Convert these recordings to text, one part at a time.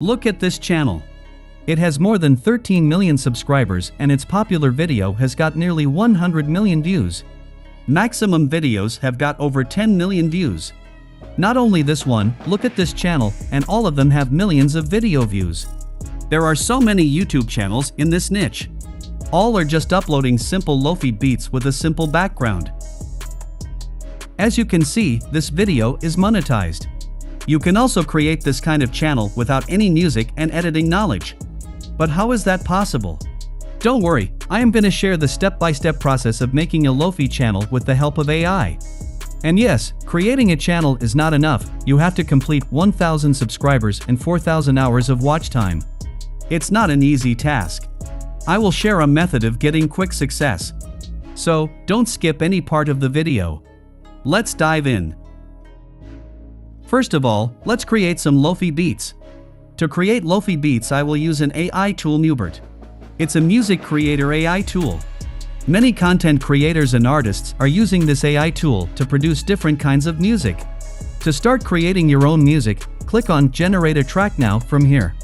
Look at this channel. It has more than 13 million subscribers and its popular video has got nearly 100 million views. Maximum videos have got over 10 million views. Not only this one, look at this channel and all of them have millions of video views. There are so many YouTube channels in this niche. All are just uploading simple LoFi beats with a simple background. As you can see, this video is monetized. You can also create this kind of channel without any music and editing knowledge. But how is that possible? Don't worry, I am going to share the step-by-step process of making a LoFi channel with the help of AI. And yes, creating a channel is not enough, you have to complete 1,000 subscribers and 4,000 hours of watch time. It's not an easy task. I will share a method of getting quick success. So, don't skip any part of the video. Let's dive in. First of all, let's create some LoFi beats. To create LoFi beats, I will use an AI tool, Mubert. It's a music creator AI tool. Many content creators and artists are using this AI tool to produce different kinds of music. To start creating your own music, click on Generate a Track now from here.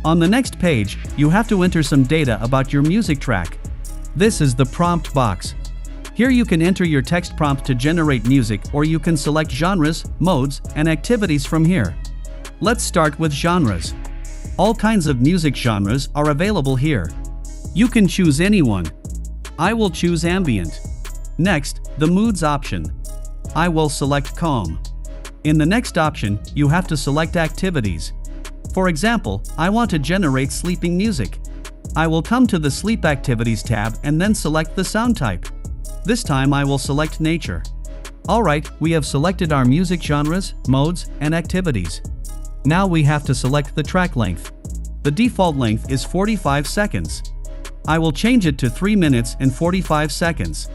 On the next page, you have to enter some data about your music track. This is the prompt box. Here you can enter your text prompt to generate music, or you can select genres, modes, and activities from here. Let's start with genres. All kinds of music genres are available here. You can choose any one. I will choose ambient. Next, the moods option. I will select calm. In the next option, you have to select activities. For example, I want to generate sleeping music. I will come to the Sleep Activities tab and then select the sound type. This time I will select nature. Alright, we have selected our music genres, modes, and activities. Now we have to select the track length. The default length is 45 seconds. I will change it to 3 minutes and 45 seconds.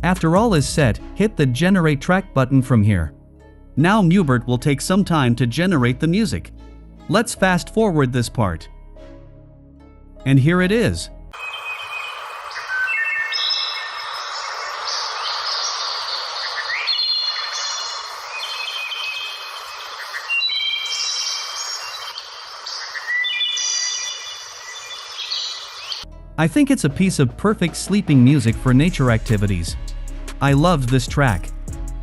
After all is set, hit the Generate Track button from here. Now Mubert will take some time to generate the music. Let's fast forward this part. And here it is. I think it's a piece of perfect sleeping music for nature activities. I loved this track.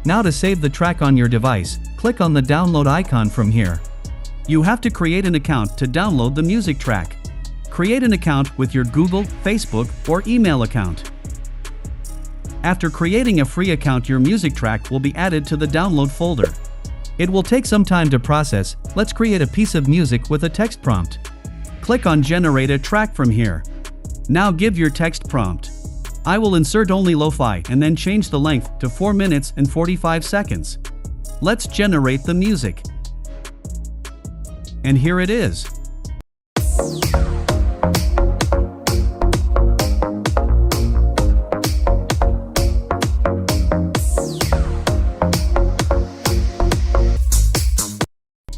Now to save the track on your device, click on the download icon from here. You have to create an account to download the music track. Create an account with your Google, Facebook, or email account. After creating a free account, your music track will be added to the download folder. It will take some time to process. Let's create a piece of music with a text prompt. Click on Generate a Track from here. Now give your text prompt. I will insert only LoFi and then change the length to 4 minutes and 45 seconds. Let's generate the music. And here it is.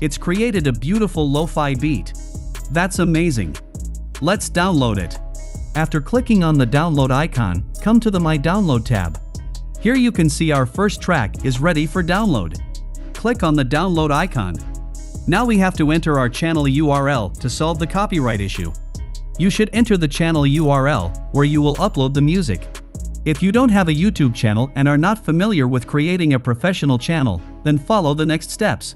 It's created a beautiful LoFi beat. That's amazing. Let's download it. After clicking on the download icon, come to the My Download tab. Here you can see our first track is ready for download. Click on the download icon. Now we have to enter our channel URL to solve the copyright issue. You should enter the channel URL where you will upload the music. If you don't have a YouTube channel and are not familiar with creating a professional channel, then follow the next steps.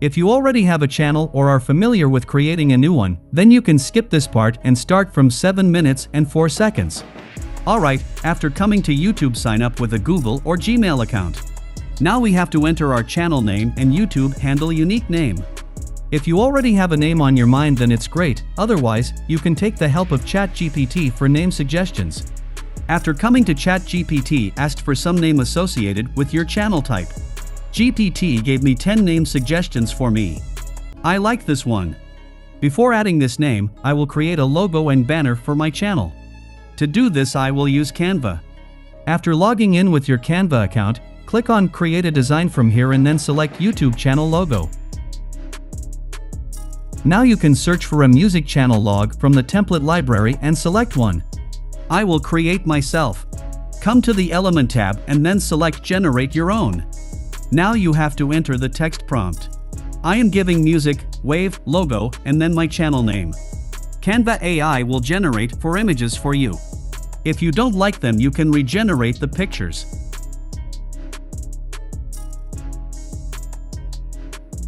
If you already have a channel or are familiar with creating a new one, then you can skip this part and start from 7 minutes and 4 seconds. Alright, after coming to YouTube, sign up with a Google or Gmail account. Now we have to enter our channel name and YouTube handle unique name. If you already have a name on your mind, then it's great, otherwise, you can take the help of ChatGPT for name suggestions. After coming to ChatGPT, asked for some name associated with your channel type. GPT gave me 10 name suggestions for me. I like this one. Before adding this name, I will create a logo and banner for my channel. To do this, I will use Canva. After logging in with your Canva account, click on Create a Design from here and then select YouTube channel logo. Now you can search for a music channel log from the template library and select one. I will create myself. Come to the Element tab and then select Generate Your Own. Now you have to enter the text prompt. I am giving music, wave, logo, and then my channel name. Canva AI will generate 4 images for you. If you don't like them, you can regenerate the pictures.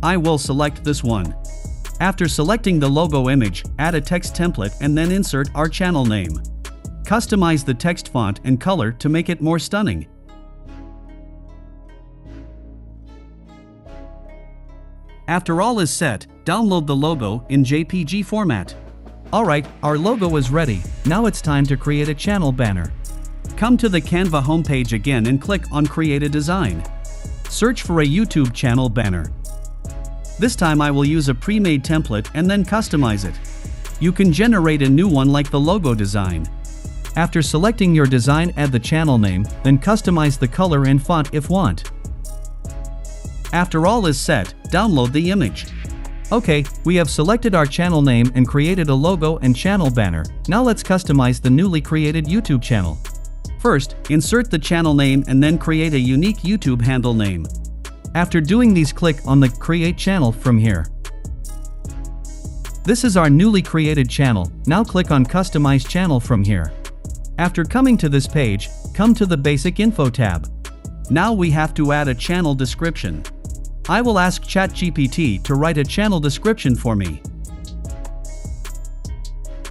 I will select this one. After selecting the logo image, add a text template and then insert our channel name. Customize the text font and color to make it more stunning. After all is set, download the logo in JPG format. Alright, our logo is ready. Now it's time to create a channel banner. Come to the Canva homepage again and click on Create a Design. Search for a YouTube channel banner. This time I will use a pre-made template and then customize it. You can generate a new one like the logo design. After selecting your design, add the channel name, then customize the color and font if want. After all is set, download the image. Okay, we have selected our channel name and created a logo and channel banner. Now let's customize the newly created YouTube channel. First, insert the channel name and then create a unique YouTube handle name. After doing these, click on the Create Channel from here. This is our newly created channel. Now click on Customize Channel from here. After coming to this page, come to the Basic Info tab. Now we have to add a channel description. I will ask ChatGPT to write a channel description for me.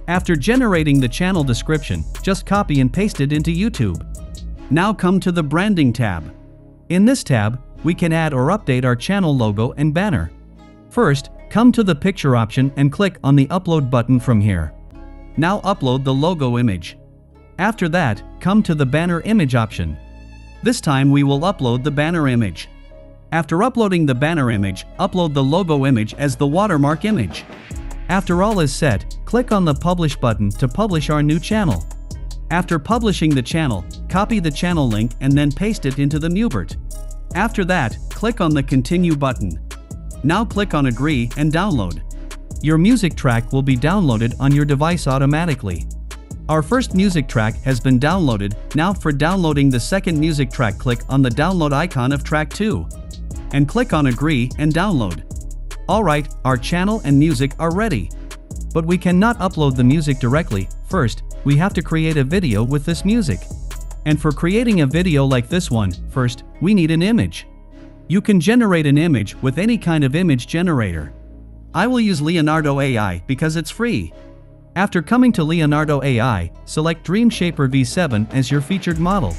After generating the channel description, just copy and paste it into YouTube. Now come to the Branding tab. In this tab, we can add or update our channel logo and banner. First, come to the picture option and click on the Upload button from here. Now upload the logo image. After that, come to the banner image option. This time we will upload the banner image. After uploading the banner image, upload the logo image as the watermark image. After all is set, click on the Publish button to publish our new channel. After publishing the channel, copy the channel link and then paste it into the Mubert. After that, click on the Continue button. Now click on Agree and download. Your music track will be downloaded on your device automatically. Our first music track has been downloaded. Now for downloading the second music track, click on the download icon of track 2. And click on Agree and download. Alright, our channel and music are ready. But we cannot upload the music directly. First, we have to create a video with this music. And for creating a video like this one, first, we need an image. You can generate an image with any kind of image generator. I will use Leonardo AI because it's free. After coming to Leonardo AI, select Dream Shaper V7 as your featured model.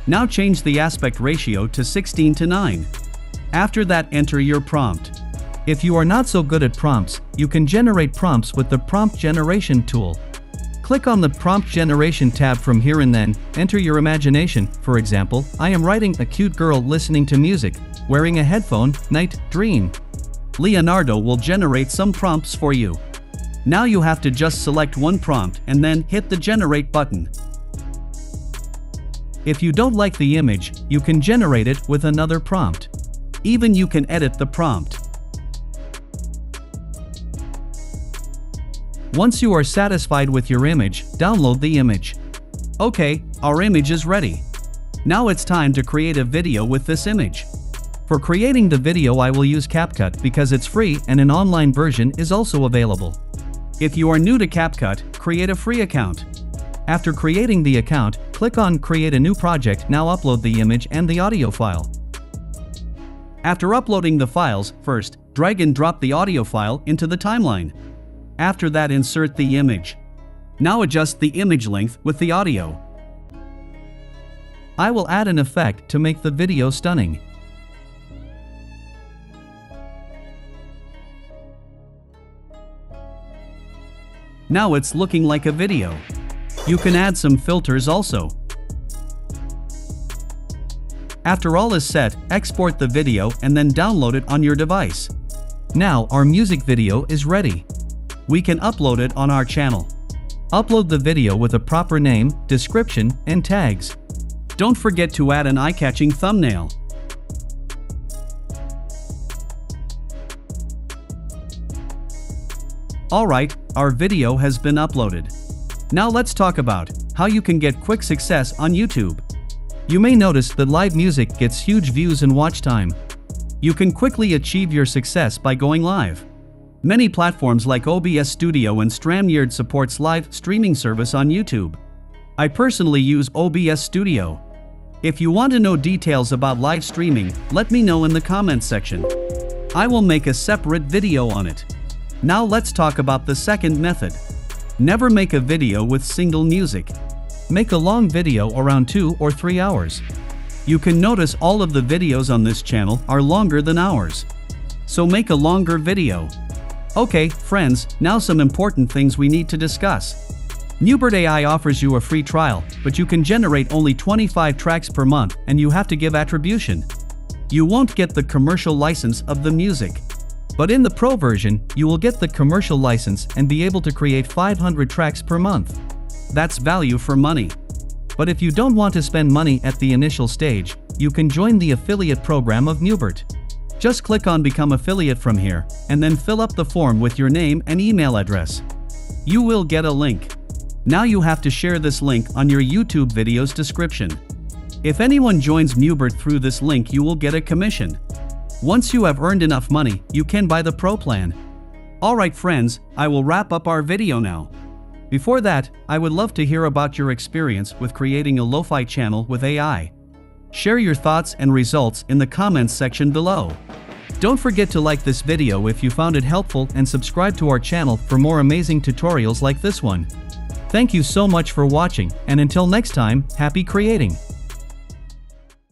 Now change the aspect ratio to 16:9. After that, enter your prompt. If you are not so good at prompts, you can generate prompts with the Prompt Generation tool. Click on the Prompt Generation tab from here and then enter your imagination. For example, I am writing a cute girl listening to music, wearing a headphone, night, dream. Leonardo will generate some prompts for you. Now you have to just select one prompt and then hit the Generate button. If you don't like the image, you can generate it with another prompt. Even you can edit the prompt. Once you are satisfied with your image, download the image. Okay, our image is ready. Now it's time to create a video with this image. For creating the video, I will use CapCut because it's free and an online version is also available. If you are new to CapCut, create a free account. After creating the account, click on Create a new project. Now upload the image and the audio file. After uploading the files, first, drag and drop the audio file into the timeline. After that, insert the image. Now adjust the image length with the audio. I will add an effect to make the video stunning. Now it's looking like a video. You can add some filters also. After all is set, export the video and then download it on your device. Now our music video is ready. We can upload it on our channel. Upload the video with a proper name, description, and tags. Don't forget to add an eye-catching thumbnail. Alright, our video has been uploaded. Now let's talk about how you can get quick success on YouTube. You may notice that live music gets huge views and watch time. You can quickly achieve your success by going live. Many platforms like OBS Studio and xtreamnoobbd supports live streaming service on YouTube. I personally use OBS Studio. If you want to know details about live streaming, let me know in the comments section. I will make a separate video on it. Now let's talk about the second method. Never make a video with single music. Make a long video around 2 or 3 hours. You can notice all of the videos on this channel are longer than ours. So make a longer video. Okay, friends, now some important things we need to discuss. Mubert AI offers you a free trial, but you can generate only 25 tracks per month and you have to give attribution. You won't get the commercial license of the music. But in the Pro version, you will get the commercial license and be able to create 500 tracks per month. That's value for money. But if you don't want to spend money at the initial stage, you can join the affiliate program of Mubert. Just click on Become Affiliate from here, and then fill up the form with your name and email address. You will get a link. Now you have to share this link on your YouTube video's description. If anyone joins Mubert through this link, you will get a commission. Once you have earned enough money, you can buy the Pro plan. Alright friends, I will wrap up our video now. Before that, I would love to hear about your experience with creating a lo-fi channel with AI. Share your thoughts and results in the comments section below. Don't forget to like this video if you found it helpful and subscribe to our channel for more amazing tutorials like this one. Thank you so much for watching, and until next time, happy creating!